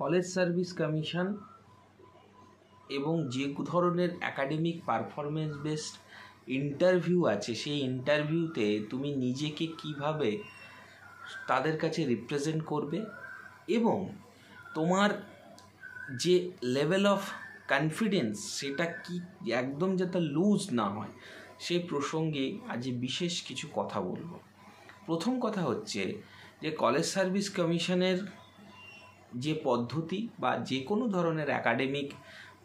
College service commission এবং যে ধরনের একাডেমিক পারফরমেন্স বেসড ইন্টারভিউ আছে, সেই ইন্টারভিউতে তুমি নিজেকে কিভাবে তাদের কাছে রিপ্রেজেন্ট করবে এবং তোমার যে লেভেল অফ কনফিডেন্স সেটা কি একদম যাতে লুজ না হয়, সেই প্রসঙ্গে আজ বিশেষ কিছু কথা বলবো। প্রথম কথা হচ্ছে যে কলেজ সার্ভিস কমিশনের যে পদ্ধতি বা যে কোনো ধরনের একাডেমিক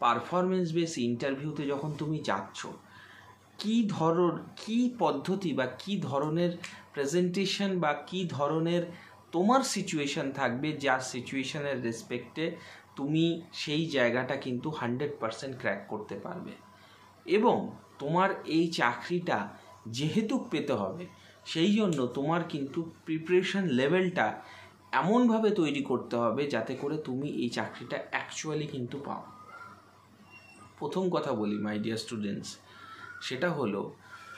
পারফরমেন্স বেস ইন্টারভিউতে যখন তুমি যাচ্ছ, কী পদ্ধতি বা কী ধরনের প্রেজেন্টেশন বা কী ধরনের তোমার সিচুয়েশান থাকবে, যা সিচুয়েশানের রেসপেক্টে তুমি সেই জায়গাটা কিন্তু 100% ক্র্যাক করতে পারবে। এবং তোমার এই চাকরিটা যেহেতু পেতে হবে, সেই জন্য তোমার কিন্তু প্রিপারেশন লেভেলটা এমনভাবে তৈরি করতে হবে যাতে করে তুমি এই চাকরিটা অ্যাকচুয়ালি কিন্তু পাও। প্রথম কথা বলি মাই ডিয়ার স্টুডেন্টস, সেটা হলো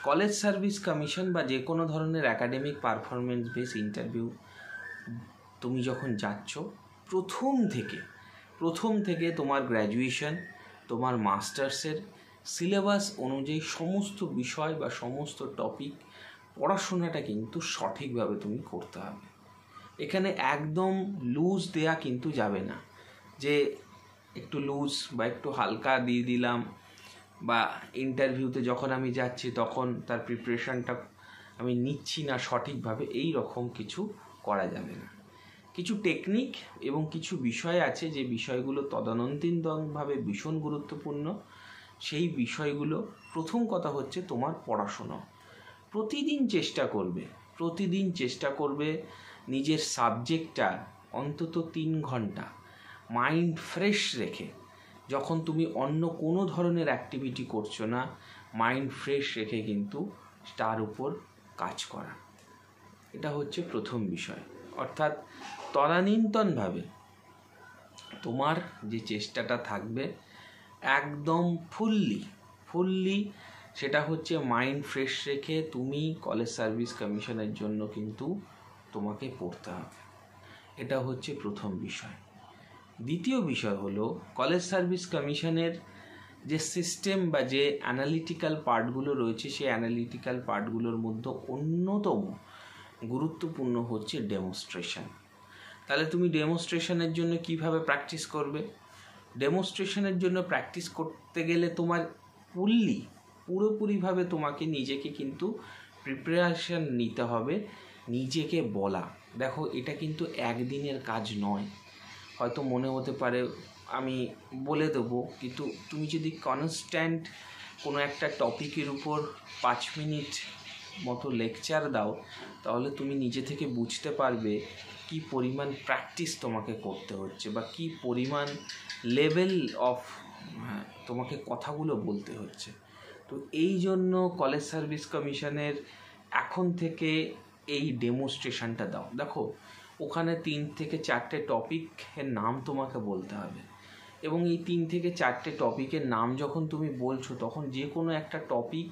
কলেজ সার্ভিস কমিশন বা যে কোনো ধরনের একাডেমিক পারফরমেন্স বেস ইন্টারভিউ তুমি যখন যাচ্ছ, প্রথম থেকে তোমার গ্র্যাজুয়েশন, তোমার মাস্টার্সের সিলেবাস অনুযায়ী সমস্ত বিষয় বা সমস্ত টপিক পড়াশোনাটা কিন্তু সঠিকভাবে তুমি করতে হবে। এখানে একদম লুজ দেয়া কিন্তু যাবে না, যে একটু লুজ বা একটু হালকা দিয়ে দিলাম, বা ইন্টারভিউতে যখন আমি যাচ্ছি তখন তার প্রিপারেশানটা আমি নিচ্ছি না সঠিকভাবে, এই রকম কিছু করা যাবে না। কিছু টেকনিক এবং কিছু বিষয় আছে যে বিষয়গুলো তদানীন্তনভাবে ভীষণ গুরুত্বপূর্ণ। সেই বিষয়গুলো, প্রথম কথা হচ্ছে তোমার পড়াশোনা। প্রতিদিন চেষ্টা করবে নিজের সাবজেক্টটা অন্তত 3 ঘন্টা মাইন্ড ফ্রেশ রেখে, যখন তুমি অন্য কোনো ধরনের অ্যাক্টিভিটি করছো না, মাইন্ড ফ্রেশ রেখে কিন্তু তার উপর কাজ করা। এটা হচ্ছে প্রথম বিষয়। অর্থাৎ তদানীন্তনভাবে তোমার যে চেষ্টাটা থাকবে একদম ফুললি সেটা হচ্ছে মাইন্ড ফ্রেশ রেখে তুমি কলেজ সার্ভিস কমিশনের জন্য কিন্তু তোমাকে পড়তে হবে। এটা হচ্ছে প্রথম বিষয়। দ্বিতীয় বিষয় হলো কলেজ সার্ভিস কমিশনের যে সিস্টেম বা যে অ্যানালিটিক্যাল পার্টগুলো রয়েছে, সেই অ্যানালিটিক্যাল পার্টগুলোর মধ্যে অন্যতম গুরুত্বপূর্ণ হচ্ছে ডেমনস্ট্রেশন। তাহলে তুমি ডেমনস্ট্রেশনের জন্য কিভাবে প্র্যাকটিস করবে? ডেমনস্ট্রেশনের জন্য প্র্যাকটিস করতে গেলে তোমার পুরোপুরিভাবে তোমাকে নিজেকে কিন্তু প্রিপারেশন নিতে হবে, নিজেকে বলা। দেখো, এটা কিন্তু একদিনের কাজ নয়। হয়তো মনে হতে পারে আমি বলে দেবো, কিন্তু তুমি যদি কনস্ট্যান্ট কোনো একটা টপিকের উপর 5 মিনিট মতো লেকচার দাও, তাহলে তুমি নিজে থেকে বুঝতে পারবে কি পরিমাণ প্র্যাকটিস তোমাকে করতে হচ্ছে বা কি পরিমাণ লেভেল অফ তোমাকে কথাগুলো বলতে হচ্ছে। তো এই জন্য কলেজ সার্ভিস কমিশনের এখন থেকে এই ডেমনস্ট্রেশনটা দাও। দেখো, ওখানে 3 থেকে 4টে টপিকের নাম তোমাকে বলতে হবে, এবং এই 3 থেকে 4টে টপিকের নাম যখন তুমি বলছো, তখন যে কোনো একটা টপিক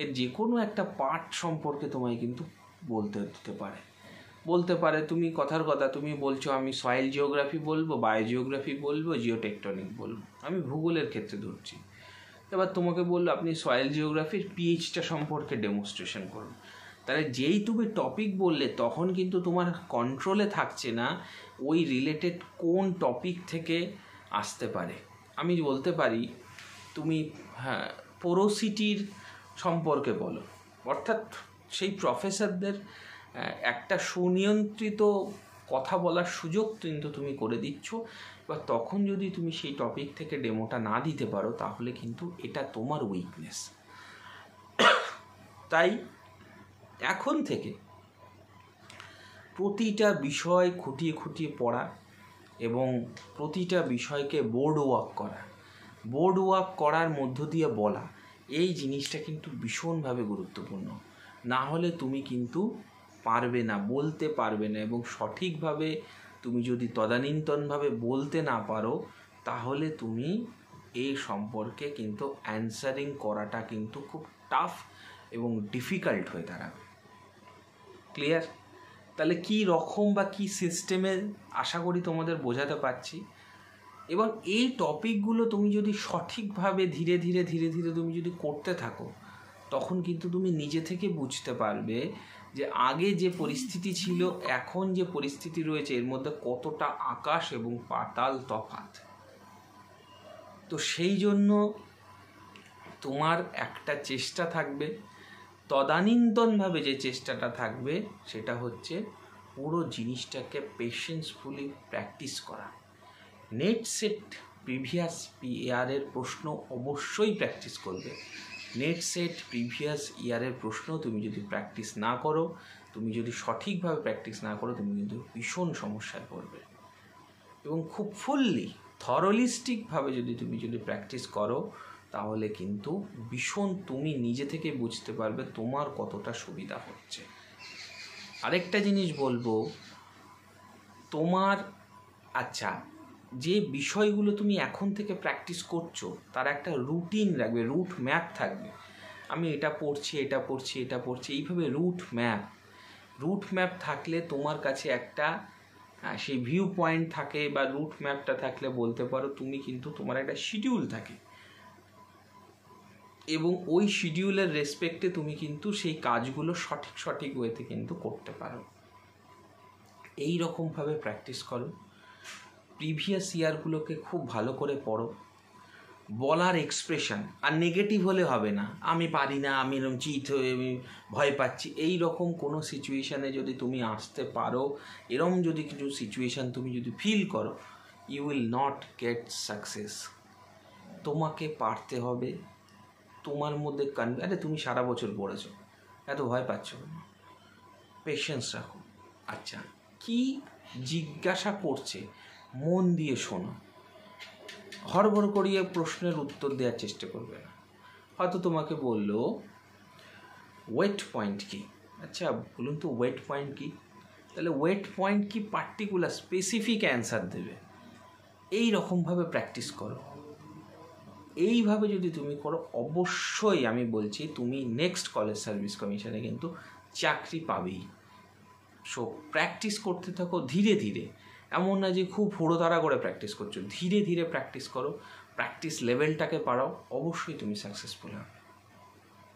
এর যে কোনো একটা পার্ট সম্পর্কে তোমায় কিন্তু বলতে পারে। তুমি কথার কথা তুমি বলছো আমি সয়েল জিওগ্রাফি বলবো, বায়োজিওগ্রাফি বলবো, জিওটেকটনিক বলবো, আমি ভূগোলের ক্ষেত্রে ধরছি। এবার তোমাকে বললো আপনি সয়েল জিওগ্রাফির পিএইচটা সম্পর্কে ডেমনস্ট্রেশন করুন। তাহলে যেই তুমি টপিক বললে, তখন কিন্তু তোমার কন্ট্রোলে থাকছে না ওই রিলেটেড কোন টপিক থেকে আসতে পারে। আমি বলতে পারি তুমি পোরোসিটির সম্পর্কে বলো, অর্থাৎ সেই প্রফেসরদের একটা সুনিয়ন্ত্রিত কথা বলার সুযোগ কিন্তু তুমি করে দিচ্ছ। এবার তখন যদি তুমি সেই টপিক থেকে ডেমোটা না দিতে পারো, তাহলে কিন্তু এটা তোমার উইকনেস। তাই এখন থেকে প্রতিটা বিষয় খুঁটিয়ে পড়া এবং প্রতিটা বিষয়কে বোর্ড ওয়ার্ক করার মধ্য দিয়ে বলা, এই জিনিসটা কিন্তু ভীষণভাবে গুরুত্বপূর্ণ। না হলে তুমি কিন্তু বলতে পারবে না, এবং সঠিকভাবে তুমি যদি তদানীন্তনভাবে বলতে না পারো, তাহলে তুমি এই সম্পর্কে কিন্তু অ্যান্সারিং করাটা কিন্তু খুব টাফ এবং ডিফিকাল্ট হয়ে দাঁড়াবে। ক্লিয়ার? তাহলে কী রকম বা কী সিস্টেমে আশা করি তোমাদের বোঝাতে পারছি। এবং এই টপিকগুলো তুমি যদি সঠিকভাবে ধীরে ধীরে তুমি যদি করতে থাকো, তখন কিন্তু তুমি নিজে থেকে বুঝতে পারবে যে আগে যে পরিস্থিতি ছিল এখন যে পরিস্থিতি রয়েছে এর মধ্যে কতটা আকাশ এবং পাতাল তফাৎ। তো সেই জন্য তোমার একটা চেষ্টা থাকবে, তদানীন্তনভাবে যে চেষ্টাটা থাকবে সেটা হচ্ছে পুরো জিনিসটাকে পেশেন্সফুলি প্র্যাকটিস করা। নেট সেট প্রিভিয়াস ইয়ারের প্রশ্ন অবশ্যই প্র্যাকটিস করবে। নেট সেট প্রিভিয়াস ইয়ারের প্রশ্ন তুমি যদি প্র্যাকটিস না করো, তুমি যদি সঠিকভাবে প্র্যাকটিস না করো, তুমি কিন্তু ভীষণ সমস্যায় পড়বে। এবং খুব ফুললি থরলিস্টিকভাবে তুমি যদি প্র্যাকটিস করো, তাহলে কিন্তু ভীষণ তুমি নিজে থেকে বুঝতে পারবে তোমার কতটা সুবিধা হচ্ছে। আরেকটা জিনিস বলবো, তোমার যে বিষয়গুলো তুমি এখন থেকে প্র্যাকটিস করছো তার একটা রুটিন রাখবে, রুট ম্যাপ থাকবে। আমি এটা পড়ছি এইভাবে রুট ম্যাপ থাকলে তোমার কাছে একটা সেই ভিউ পয়েন্ট থাকে, বা রুট ম্যাপটা থাকলে বলতে পারো তুমি কিন্তু তোমার একটা শিডিউল থাকে, এবং ওই শিডিউলের রেসপেক্টে তুমি কিন্তু সেই কাজগুলো সঠিক ওয়েতে কিন্তু করতে পারো। এই রকমভাবে প্র্যাকটিস করো। প্রিভিয়াস ইয়ারগুলোকে খুব ভালো করে পড়ো। বলার এক্সপ্রেশন আর নেগেটিভ হলে হবে না, আমি পারি না, আমি এরকম চিট হয়ে আমি ভয় পাচ্ছি, এই রকম কোনো সিচুয়েশানে যদি তুমি আসতে পারো, এরকম যদি কিছু সিচুয়েশান তুমি যদি ফিল করো, you will not get success. তোমাকে পারতে হবে। তোমার মধ্যে তুমি সারা বছর পড়েছো, এত ভয় পাচ্ছ না, পেশেন্স রাখো। কি জিজ্ঞাসা করছে মন দিয়ে শোনো, হড়বড় করিয়ে প্রশ্নের উত্তর দেওয়ার চেষ্টা করবে না। হয়তো তোমাকে বললো ওয়েট পয়েন্ট কি, বলুন তো ওয়েট পয়েন্ট কি, তাহলে ওয়েট পয়েন্ট কি পার্টিকুলার স্পেসিফিক অ্যান্সার দেবে। এই রকমভাবে প্র্যাকটিস করো। এইভাবে যদি তুমি করো, অবশ্যই আমি বলছি তুমি নেক্সট কলেজ সার্ভিস কমিশনে কিন্তু চাকরি পাবেই। সো প্র্যাকটিস করতে থাকো ধীরে ধীরে, এমন না যে খুব হুড়োতাড়া করে প্র্যাকটিস করছো, ধীরে ধীরে প্র্যাকটিস করো, প্র্যাকটিস লেভেলটাকে বাড়াও, অবশ্যই তুমি সাকসেসফুল হবে।